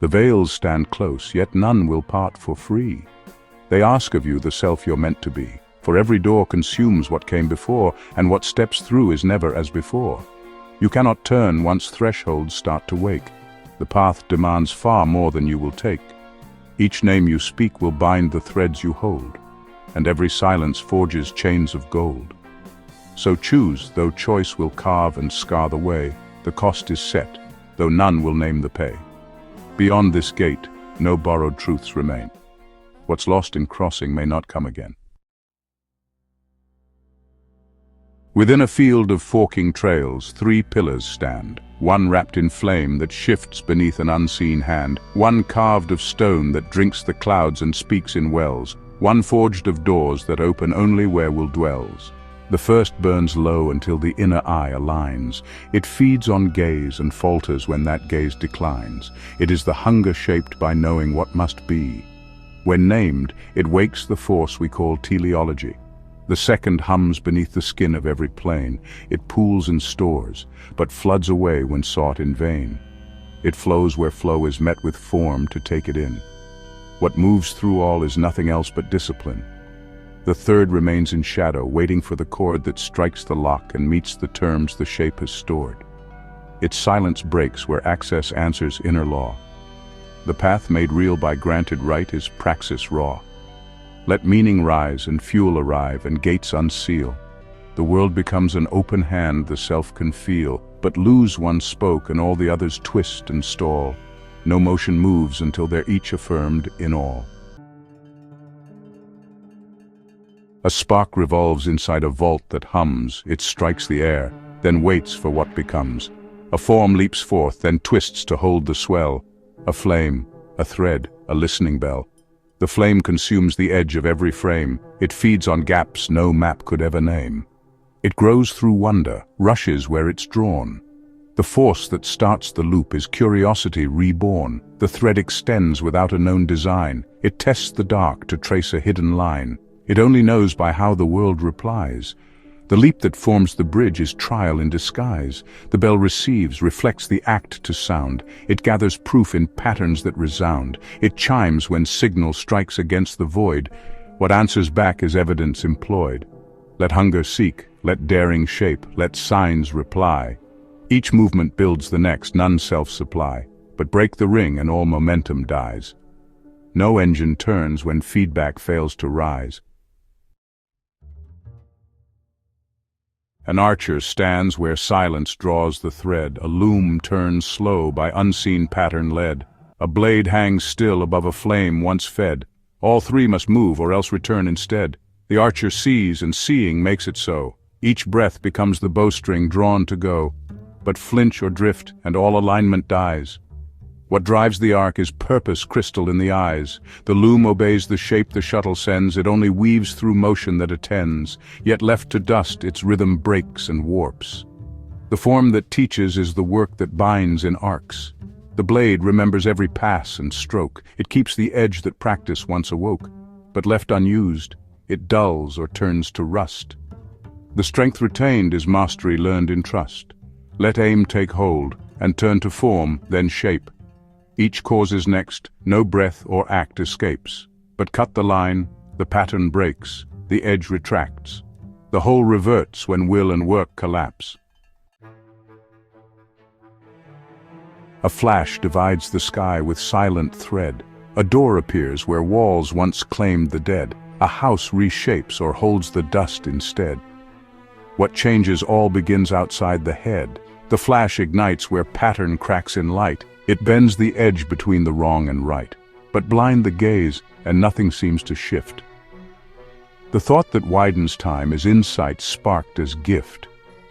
The veils stand close, yet none will part for free. They ask of you the self you're meant to be, for every door consumes what came before, and what steps through is never as before. You cannot turn once thresholds start to wake. The path demands far more than you will take. Each name you speak will bind the threads you hold, and every silence forges chains of gold. So choose, though choice will carve and scar the way. The cost is set, though none will name the pay. Beyond this gate, no borrowed truths remain. What's lost in crossing may not come again. Within a field of forking trails, 3 pillars stand. One wrapped in flame that shifts beneath an unseen hand. One carved of stone that drinks the clouds and speaks in wells. One forged of doors that open only where will dwells. The first burns low until the inner eye aligns. It feeds on gaze and falters when that gaze declines. It is the hunger shaped by knowing what must be. When named, it wakes the force we call teleology. The second hums beneath the skin of every plane. It pools and stores, but floods away when sought in vain. It flows where flow is met with form to take it in. What moves through all is nothing else but discipline. The third remains in shadow, waiting for the chord that strikes the lock and meets the terms the shape has stored. Its silence breaks where access answers inner law. The path made real by granted right is praxis raw. Let meaning rise and fuel arrive and gates unseal. The world becomes an open hand the self can feel, but lose one spoke and all the others twist and stall. No motion moves until they're each affirmed in all. A spark revolves inside a vault that hums. It strikes the air, then waits for what becomes. A form leaps forth, then twists to hold the swell. A flame, a thread, a listening bell. The flame consumes the edge of every frame. It feeds on gaps no map could ever name. It grows through wonder, rushes where it's drawn. The force that starts the loop is curiosity reborn. The thread extends without a known design. It tests the dark to trace a hidden line. It only knows by how the world replies. The leap that forms the bridge is trial in disguise. The bell receives, reflects the act to sound. It gathers proof in patterns that resound. It chimes when signal strikes against the void. What answers back is evidence employed. Let hunger seek, let daring shape, let signs reply. Each movement builds the next, none self-supply. But break the ring and all momentum dies. No engine turns when feedback fails to rise. An archer stands where silence draws the thread. A loom turns slow by unseen pattern led. A blade hangs still above a flame once fed. All 3 must move or else return instead. The archer sees, and seeing makes it so. Each breath becomes the bowstring drawn to go. But flinch or drift, and all alignment dies. What drives the arc is purpose crystal in the eyes. The loom obeys the shape the shuttle sends. It only weaves through motion that attends. Yet left to dust, its rhythm breaks and warps. The form that teaches is the work that binds in arcs. The blade remembers every pass and stroke. It keeps the edge that practice once awoke. But left unused, it dulls or turns to rust. The strength retained is mastery learned in trust. Let aim take hold, and turn to form, then shape. Each causes next, no breath or act escapes. But cut the line, the pattern breaks, the edge retracts. The whole reverts when will and work collapse. A flash divides the sky with silent thread. A door appears where walls once claimed the dead. A house reshapes or holds the dust instead. What changes all begins outside the head. The flash ignites where pattern cracks in light. It bends the edge between the wrong and right, but blind the gaze, and nothing seems to shift. The thought that widens time is insight sparked as gift.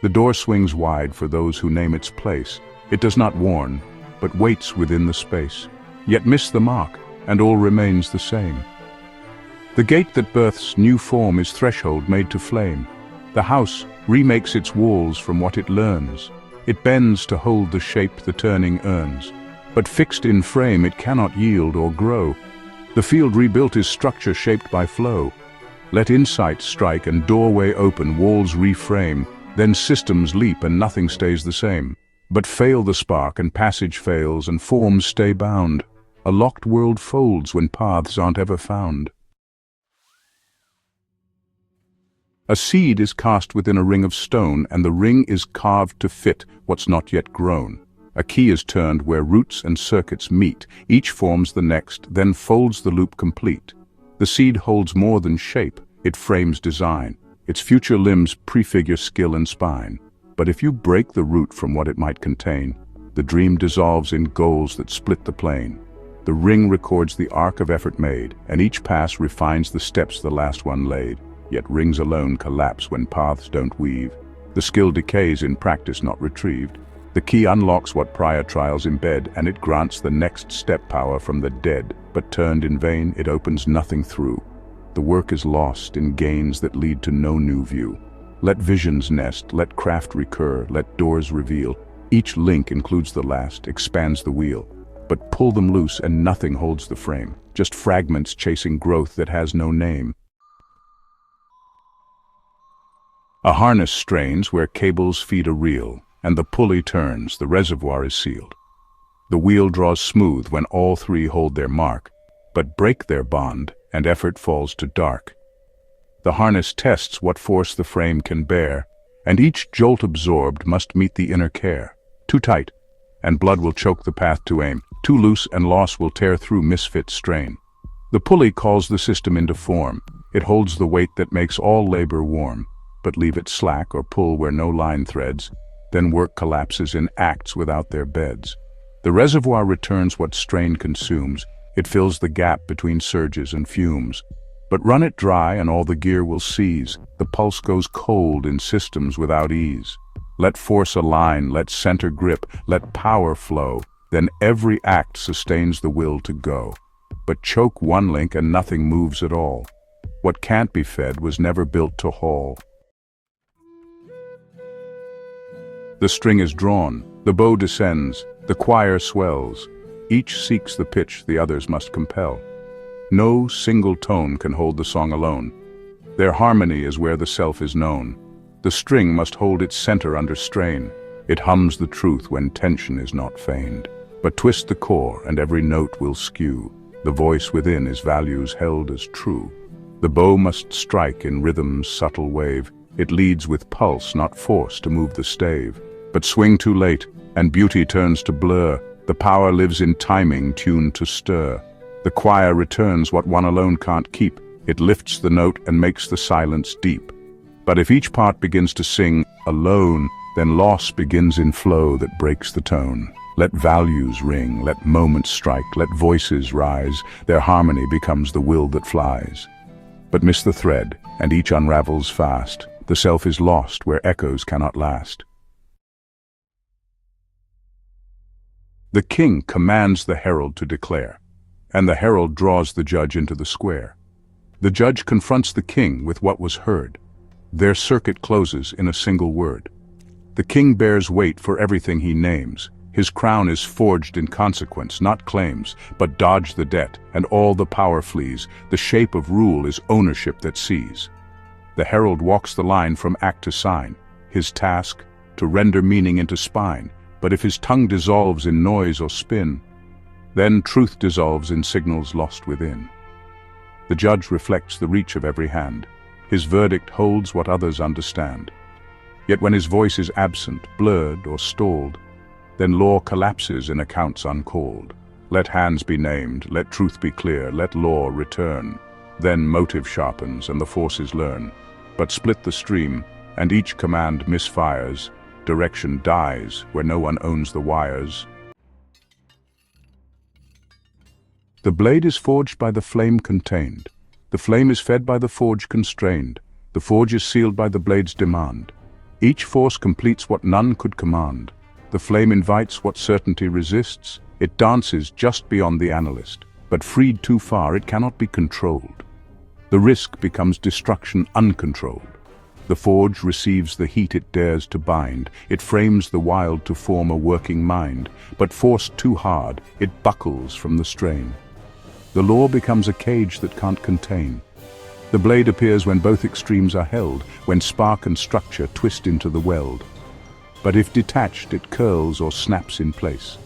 The door swings wide for those who name its place. It does not warn, but waits within the space. Yet miss the mark, and all remains the same. The gate that births new form is threshold made to flame. The house remakes its walls from what it learns. It bends to hold the shape the turning earns. But fixed in frame it cannot yield or grow. The field rebuilt is structure shaped by flow. Let insight strike and doorway open, walls reframe. Then systems leap and nothing stays the same. But fail the spark and passage fails and forms stay bound. A locked world folds when paths aren't ever found. A seed is cast within a ring of stone, and the ring is carved to fit what's not yet grown. A key is turned where roots and circuits meet. Each forms the next, then folds the loop complete. The seed holds more than shape, it frames design. Its future limbs prefigure skill and spine. But if you break the root from what it might contain, the dream dissolves in goals that split the plain. The ring records the arc of effort made, and each pass refines the steps the last one laid. Yet rings alone collapse when paths don't weave. The skill decays in practice not retrieved. The key unlocks what prior trials embed, and it grants the next step power from the dead. But turned in vain, it opens nothing through. The work is lost in gains that lead to no new view. Let visions nest, let craft recur, let doors reveal. Each link includes the last, expands the wheel. But pull them loose and nothing holds the frame. Just fragments chasing growth that has no name. A harness strains where cables feed a reel, and the pulley turns, the reservoir is sealed. The wheel draws smooth when all three hold their mark, but break their bond, and effort falls to dark. The harness tests what force the frame can bear, and each jolt absorbed must meet the inner care. Too tight, and blood will choke the path to aim. Too loose, and loss will tear through misfit strain. The pulley calls the system into form. It holds the weight that makes all labor warm. But leave it slack or pull where no line threads, then work collapses in acts without their beds. The reservoir returns what strain consumes. It fills the gap between surges and fumes. But run it dry and all the gear will seize. The pulse goes cold in systems without ease. Let force align, let center grip, let power flow. Then every act sustains the will to go. But choke one link and nothing moves at all. What can't be fed was never built to haul. The string is drawn, the bow descends, the choir swells. Each seeks the pitch the others must compel. No single tone can hold the song alone. Their harmony is where the self is known. The string must hold its center under strain. It hums the truth when tension is not feigned. But twist the core and every note will skew. The voice within is values held as true. The bow must strike in rhythm's subtle wave. It leads with pulse, not force, to move the stave. But swing too late, and beauty turns to blur. The power lives in timing, tuned to stir. The choir returns what one alone can't keep. It lifts the note and makes the silence deep. But if each part begins to sing alone, then loss begins in flow that breaks the tone. Let values ring, let moments strike, let voices rise. Their harmony becomes the will that flies. But miss the thread, and each unravels fast. The self is lost where echoes cannot last. The king commands the herald to declare, and the herald draws the judge into the square. The judge confronts the king with what was heard. Their circuit closes in a single word. The king bears weight for everything he names. His crown is forged in consequence, not claims, but dodge the debt, and all the power flees. The shape of rule is ownership that sees. The herald walks the line from act to sign. His task, to render meaning into spine. But if his tongue dissolves in noise or spin, then truth dissolves in signals lost within. The judge reflects the reach of every hand. His verdict holds what others understand. Yet when his voice is absent, blurred or stalled, then law collapses in accounts uncalled. Let hands be named, let truth be clear, let law return. Then motive sharpens and the forces learn. But split the stream, and each command misfires. Direction dies where no one owns the wires. The blade is forged by the flame contained. The flame is fed by the forge constrained. The forge is sealed by the blade's demand. Each force completes what none could command. The flame invites what certainty resists. It dances just beyond the analyst. But freed too far, it cannot be controlled. The risk becomes destruction uncontrolled. The forge receives the heat it dares to bind. It frames the wild to form a working mind. But forced too hard, it buckles from the strain. The law becomes a cage that can't contain. The blade appears when both extremes are held, when spark and structure twist into the weld. But if detached, it curls or snaps in place.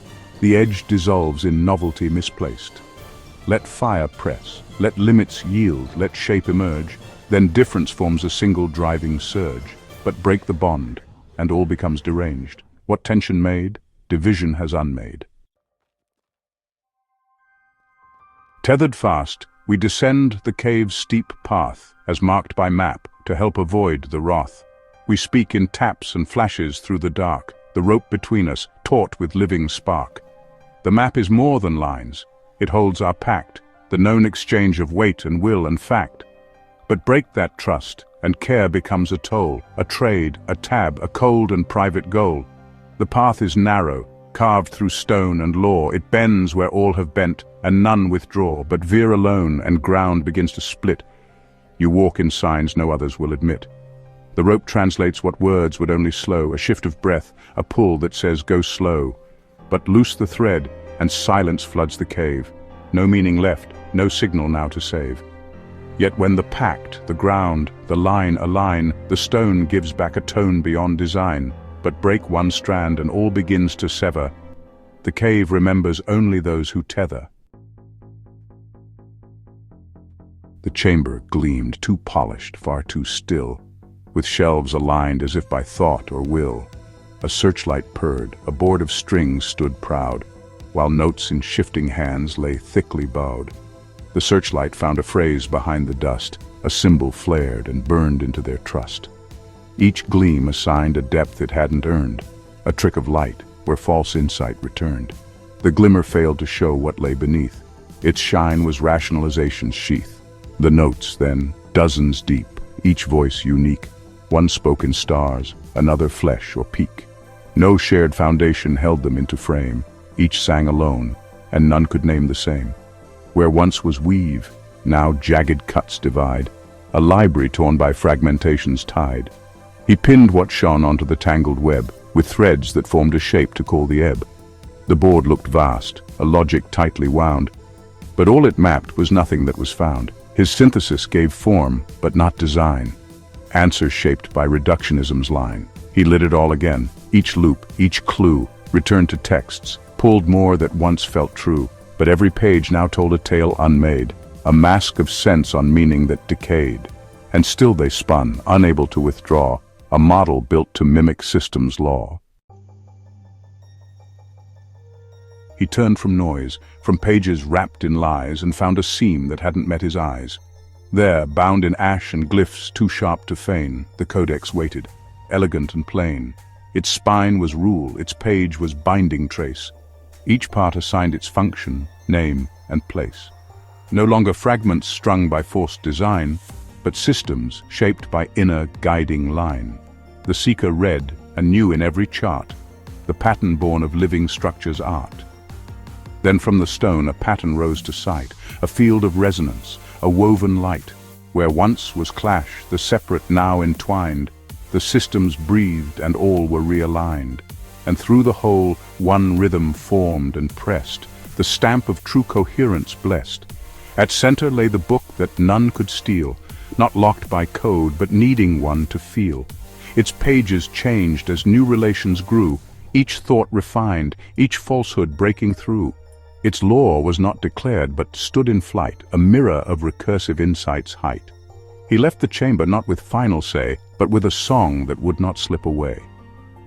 The edge dissolves in novelty misplaced. Let fire press, let limits yield, let shape emerge, then difference forms a single driving surge. But break the bond, and all becomes deranged. What tension made, division has unmade. Tethered fast, we descend the cave's steep path, as marked by map, to help avoid the wrath. We speak in taps and flashes through the dark, the rope between us, taut with living spark. The map is more than lines. It holds our pact, the known exchange of weight and will and fact. But break that trust, and care becomes a toll, a trade, a tab, a cold and private goal. The path is narrow, carved through stone and law. It bends where all have bent, and none withdraw, but veer alone, and ground begins to split. You walk in signs no others will admit. The rope translates what words would only slow, a shift of breath, a pull that says go slow. But loose the thread, and silence floods the cave. No meaning left, no signal now to save. Yet when the pact, the ground, the line align, the stone gives back a tone beyond design. But break one strand and all begins to sever. The cave remembers only those who tether. The chamber gleamed, too polished, far too still, with shelves aligned as if by thought or will. A searchlight purred, a board of strings stood proud, while notes in shifting hands lay thickly bowed. The searchlight found a phrase behind the dust, a symbol flared and burned into their trust. Each gleam assigned a depth it hadn't earned, a trick of light where false insight returned. The glimmer failed to show what lay beneath. Its shine was rationalization's sheath. The notes, then, dozens deep, each voice unique. One spoke in stars, another flesh or peak. No shared foundation held them into frame. Each sang alone, and none could name the same. Where once was weave, now jagged cuts divide, a library torn by fragmentation's tide. He pinned what shone onto the tangled web, with threads that formed a shape to call the ebb. The board looked vast, a logic tightly wound, but all it mapped was nothing that was found. His synthesis gave form, but not design. Answers shaped by reductionism's line. He lit it all again, each loop, each clue, returned to texts, pulled more that once felt true, but every page now told a tale unmade, a mask of sense on meaning that decayed. And still they spun, unable to withdraw, a model built to mimic system's law. He turned from noise, from pages wrapped in lies, and found a seam that hadn't met his eyes. There, bound in ash and glyphs too sharp to feign, the codex waited, elegant and plain. Its spine was rule, its page was binding trace. Each part assigned its function, name, and place. No longer fragments strung by forced design, but systems shaped by inner guiding line. The seeker read and knew in every chart, the pattern born of living structure's art. Then from the stone a pattern rose to sight, a field of resonance, a woven light. Where once was clash, the separate now entwined, the systems breathed and all were realigned. And through the whole, one rhythm formed and pressed, the stamp of true coherence blessed. At center lay the book that none could steal, not locked by code, but needing one to feel. Its pages changed as new relations grew, each thought refined, each falsehood breaking through. Its law was not declared, but stood in flight, a mirror of recursive insight's height. He left the chamber not with final say, but with a song that would not slip away.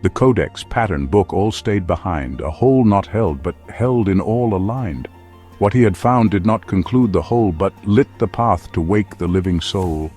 The codex, pattern, book all stayed behind, a whole not held, but held in all aligned. What he had found did not conclude the whole, but lit the path to wake the living soul.